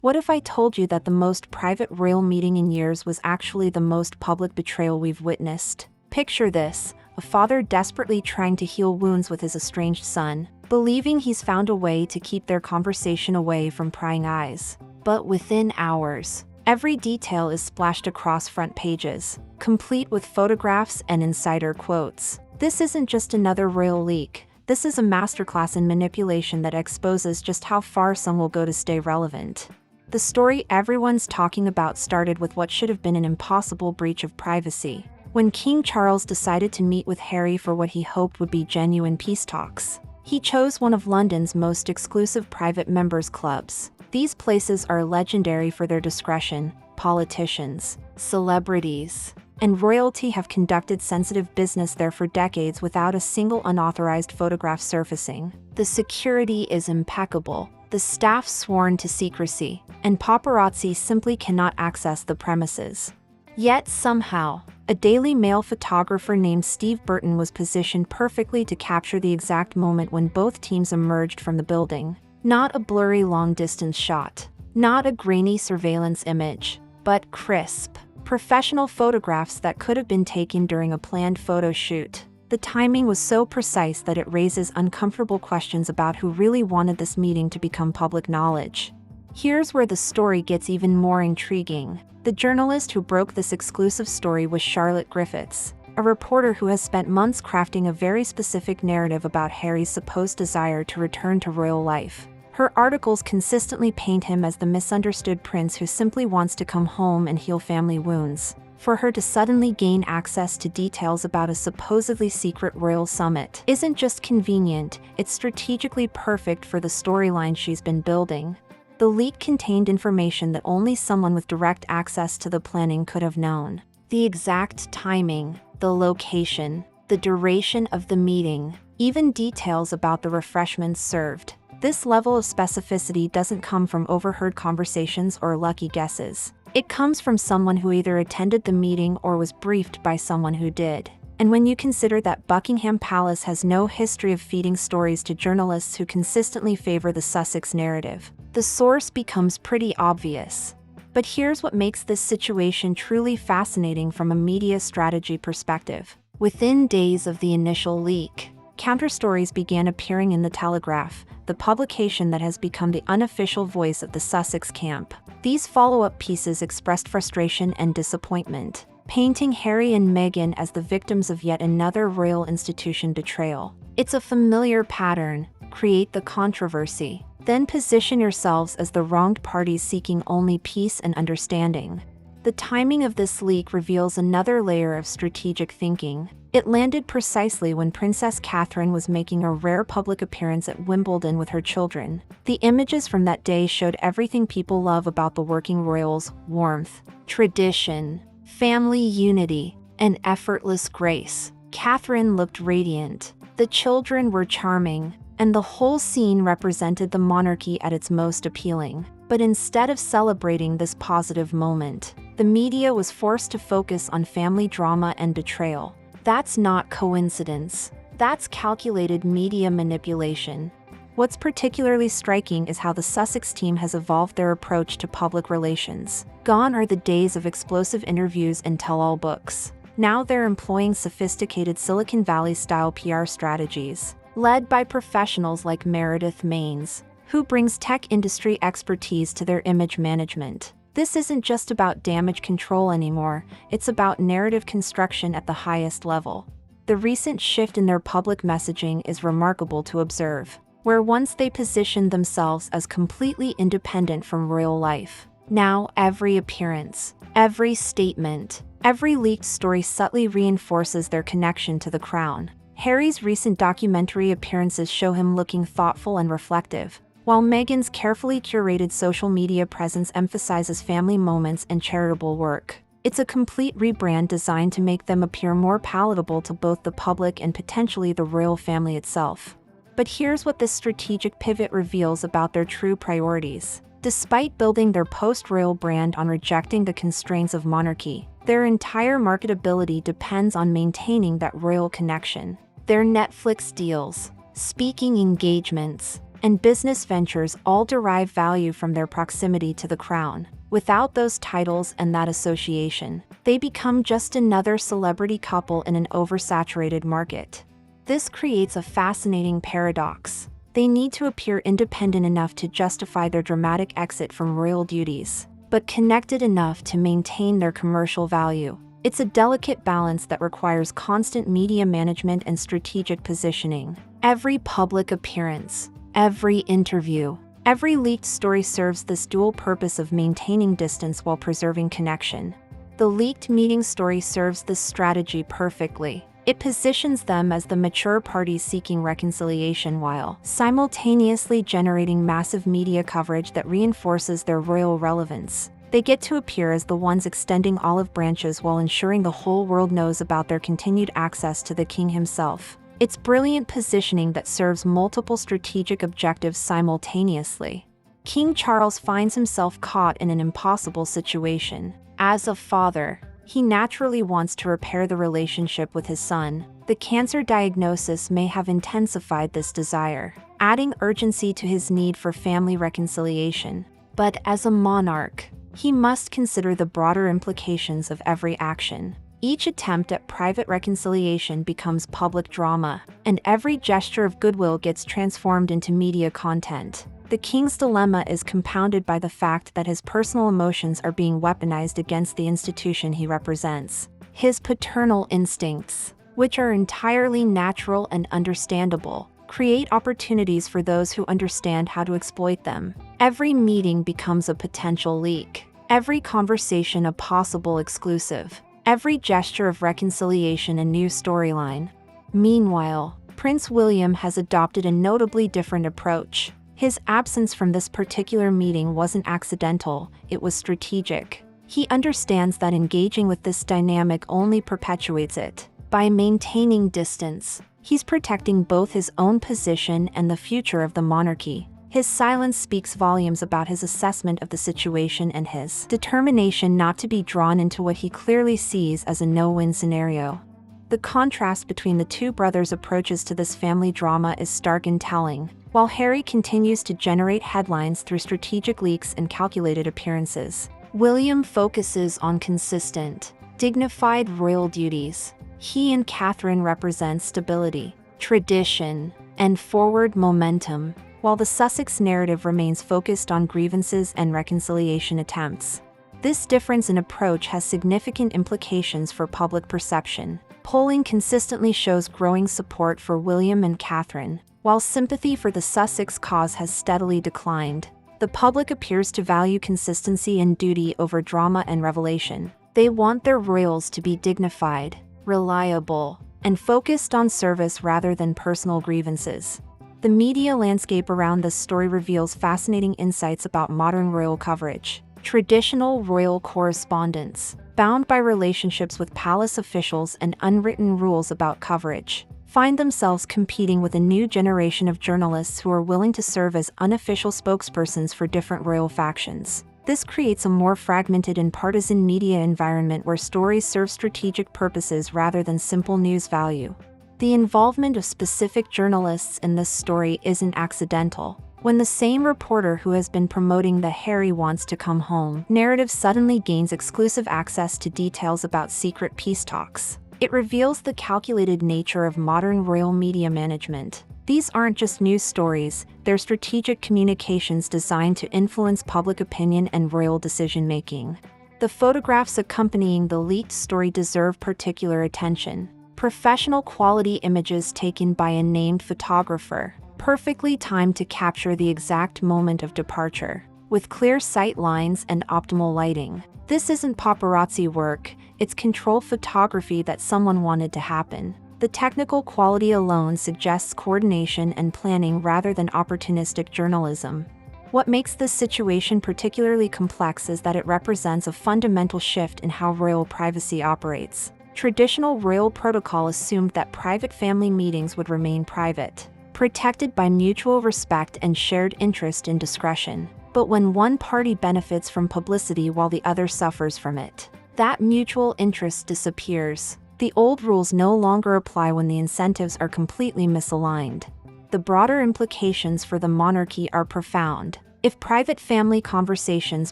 What if I told you that the most private royal meeting in years was actually the most public betrayal we've witnessed? Picture this, a father desperately trying to heal wounds with his estranged son, believing he's found a way to keep their conversation away from prying eyes. But within hours, every detail is splashed across front pages, complete with photographs and insider quotes. This isn't just another royal leak. This is a masterclass in manipulation that exposes just how far some will go to stay relevant. The story everyone's talking about started with what should have been an impossible breach of privacy. When King Charles decided to meet with Harry for what he hoped would be genuine peace talks, he chose one of London's most exclusive private members' clubs. These places are legendary for their discretion. Politicians, celebrities, and royalty have conducted sensitive business there for decades without a single unauthorized photograph surfacing. The security is impeccable, the staff sworn to secrecy, and paparazzi simply cannot access the premises. Yet somehow, a Daily Mail photographer named Steve Burton was positioned perfectly to capture the exact moment when both teams emerged from the building. Not a blurry long-distance shot, not a grainy surveillance image, but crisp, professional photographs that could have been taken during a planned photo shoot. The timing was so precise that it raises uncomfortable questions about who really wanted this meeting to become public knowledge. Here's where the story gets even more intriguing. The journalist who broke this exclusive story was Charlotte Griffiths, a reporter who has spent months crafting a very specific narrative about Harry's supposed desire to return to royal life. Her articles consistently paint him as the misunderstood prince who simply wants to come home and heal family wounds. For her to suddenly gain access to details about a supposedly secret royal summit isn't just convenient, it's strategically perfect for the storyline she's been building. The leak contained information that only someone with direct access to the planning could have known. The exact timing, the location, the duration of the meeting, even details about the refreshments served. This level of specificity doesn't come from overheard conversations or lucky guesses. It comes from someone who either attended the meeting or was briefed by someone who did. And when you consider that Buckingham Palace has no history of feeding stories to journalists who consistently favor the Sussex narrative, the source becomes pretty obvious. But here's what makes this situation truly fascinating from a media strategy perspective. Within days of the initial leak, counterstories began appearing in the Telegraph, the publication that has become the unofficial voice of the Sussex camp. These follow-up pieces expressed frustration and disappointment, painting Harry and Meghan as the victims of yet another royal institution betrayal. It's a familiar pattern: create the controversy, then position yourselves as the wronged parties seeking only peace and understanding. The timing of this leak reveals another layer of strategic thinking. It landed precisely when Princess Catherine was making a rare public appearance at Wimbledon with her children. The images from that day showed everything people love about the working royals: warmth, tradition, family unity, and effortless grace. Catherine looked radiant. The children were charming, and the whole scene represented the monarchy at its most appealing. But instead of celebrating this positive moment, the media was forced to focus on family drama and betrayal. That's not coincidence. That's calculated media manipulation. What's particularly striking is how the Sussex team has evolved their approach to public relations. Gone are the days of explosive interviews and tell-all books. Now they're employing sophisticated Silicon Valley-style PR strategies, led by professionals like Meredith Maines, who brings tech industry expertise to their image management. This isn't just about damage control anymore, it's about narrative construction at the highest level. The recent shift in their public messaging is remarkable to observe. Where once they positioned themselves as completely independent from royal life, now every appearance, every statement, every leaked story subtly reinforces their connection to the crown. Harry's recent documentary appearances show him looking thoughtful and reflective, while Meghan's carefully curated social media presence emphasizes family moments and charitable work. It's a complete rebrand designed to make them appear more palatable to both the public and potentially the royal family itself. But here's what this strategic pivot reveals about their true priorities. Despite building their post-royal brand on rejecting the constraints of monarchy, their entire marketability depends on maintaining that royal connection. Their Netflix deals, speaking engagements, and business ventures all derive value from their proximity to the crown. Without those titles and that association, they become just another celebrity couple in an oversaturated market. This creates a fascinating paradox. They need to appear independent enough to justify their dramatic exit from royal duties, but connected enough to maintain their commercial value. It's a delicate balance that requires constant media management and strategic positioning. Every public appearance, every interview, every leaked story serves this dual purpose of maintaining distance while preserving connection. The leaked meeting story serves this strategy perfectly. It positions them as the mature parties seeking reconciliation while simultaneously generating massive media coverage that reinforces their royal relevance. They get to appear as the ones extending olive branches while ensuring the whole world knows about their continued access to the king himself. It's brilliant positioning that serves multiple strategic objectives simultaneously. King Charles finds himself caught in an impossible situation. As a father, he naturally wants to repair the relationship with his son. The cancer diagnosis may have intensified this desire, adding urgency to his need for family reconciliation. But as a monarch, he must consider the broader implications of every action. Each attempt at private reconciliation becomes public drama, and every gesture of goodwill gets transformed into media content. The king's dilemma is compounded by the fact that his personal emotions are being weaponized against the institution he represents. His paternal instincts, which are entirely natural and understandable, create opportunities for those who understand how to exploit them. Every meeting becomes a potential leak, every conversation a possible exclusive, every gesture of reconciliation a new storyline. Meanwhile, Prince William has adopted a notably different approach. His absence from this particular meeting wasn't accidental, it was strategic. He understands that engaging with this dynamic only perpetuates it. By maintaining distance, he's protecting both his own position and the future of the monarchy. His silence speaks volumes about his assessment of the situation and his determination not to be drawn into what he clearly sees as a no-win scenario. The contrast between the two brothers' approaches to this family drama is stark and telling. While Harry continues to generate headlines through strategic leaks and calculated appearances, William focuses on consistent, dignified royal duties. He and Catherine represent stability, tradition, and forward momentum, while the Sussex narrative remains focused on grievances and reconciliation attempts. This difference in approach has significant implications for public perception. Polling consistently shows growing support for William and Catherine, while sympathy for the Sussex cause has steadily declined. The public appears to value consistency and duty over drama and revelation. They want their royals to be dignified, reliable, and focused on service rather than personal grievances. The media landscape around this story reveals fascinating insights about modern royal coverage. Traditional royal correspondence, bound by relationships with palace officials and unwritten rules about coverage, find themselves competing with a new generation of journalists who are willing to serve as unofficial spokespersons for different royal factions. This creates a more fragmented and partisan media environment where stories serve strategic purposes rather than simple news value. The involvement of specific journalists in this story isn't accidental. When the same reporter who has been promoting the "Harry wants to come home" narrative suddenly gains exclusive access to details about secret peace talks, it reveals the calculated nature of modern royal media management. These aren't just news stories, they're strategic communications designed to influence public opinion and royal decision-making. The photographs accompanying the leaked story deserve particular attention. Professional quality images taken by a named photographer, perfectly timed to capture the exact moment of departure, with clear sight lines and optimal lighting. This isn't paparazzi work, it's controlled photography that someone wanted to happen. The technical quality alone suggests coordination and planning rather than opportunistic journalism. What makes this situation particularly complex is that it represents a fundamental shift in how royal privacy operates. Traditional royal protocol assumed that private family meetings would remain private, protected by mutual respect and shared interest in discretion. But when one party benefits from publicity while the other suffers from it, that mutual interest disappears. The old rules no longer apply when the incentives are completely misaligned. the broader implications for the monarchy are profound. If private family conversations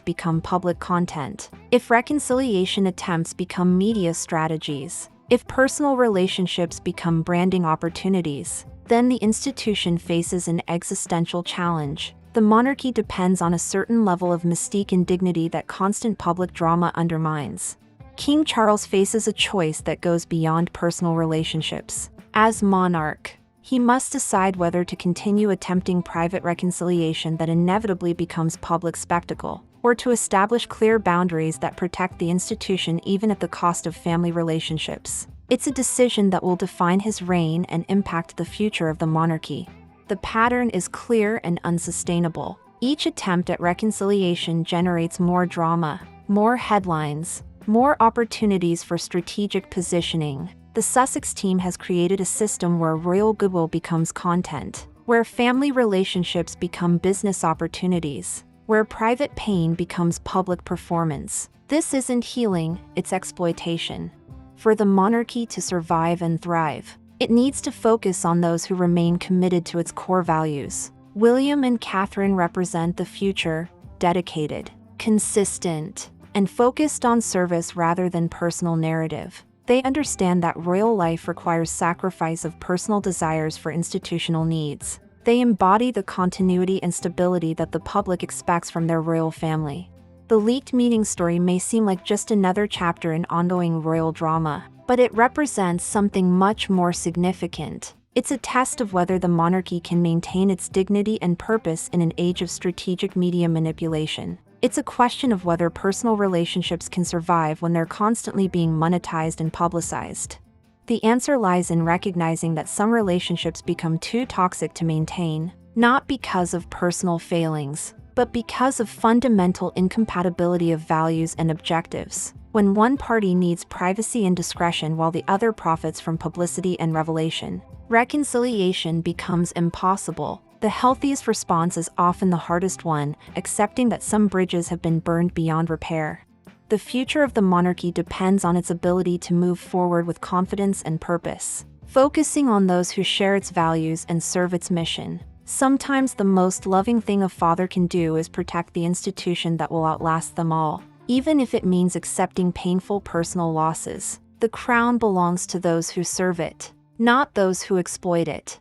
become public content, if reconciliation attempts become media strategies, if personal relationships become branding opportunities, then the institution faces an existential challenge. The monarchy depends on a certain level of mystique and dignity that constant public drama undermines. King Charles faces a choice that goes beyond personal relationships. As monarch, he must decide whether to continue attempting private reconciliation that inevitably becomes public spectacle, or to establish clear boundaries that protect the institution even at the cost of family relationships. It's a decision that will define his reign and impact the future of the monarchy. The pattern is clear and unsustainable. Each attempt at reconciliation generates more drama, more headlines, more opportunities for strategic positioning. The Sussex team has created a system where royal goodwill becomes content, where family relationships become business opportunities, where private pain becomes public performance. This isn't healing, it's exploitation. For the monarchy to survive and thrive, it needs to focus on those who remain committed to its core values. William and Catherine represent the future, dedicated, consistent, and focused on service rather than personal narrative. They understand that royal life requires sacrifice of personal desires for institutional needs. They embody the continuity and stability that the public expects from their royal family. The leaked meeting story may seem like just another chapter in ongoing royal drama, but it represents something much more significant. It's a test of whether the monarchy can maintain its dignity and purpose in an age of strategic media manipulation. It's a question of whether personal relationships can survive when they're constantly being monetized and publicized. The answer lies in recognizing that some relationships become too toxic to maintain, not because of personal failings, but because of fundamental incompatibility of values and objectives. When one party needs privacy and discretion while the other profits from publicity and revelation, reconciliation becomes impossible. The healthiest response is often the hardest one, accepting that some bridges have been burned beyond repair. The future of the monarchy depends on its ability to move forward with confidence and purpose, focusing on those who share its values and serve its mission. Sometimes the most loving thing a father can do is protect the institution that will outlast them all, even if it means accepting painful personal losses. The crown belongs to those who serve it, not those who exploit it.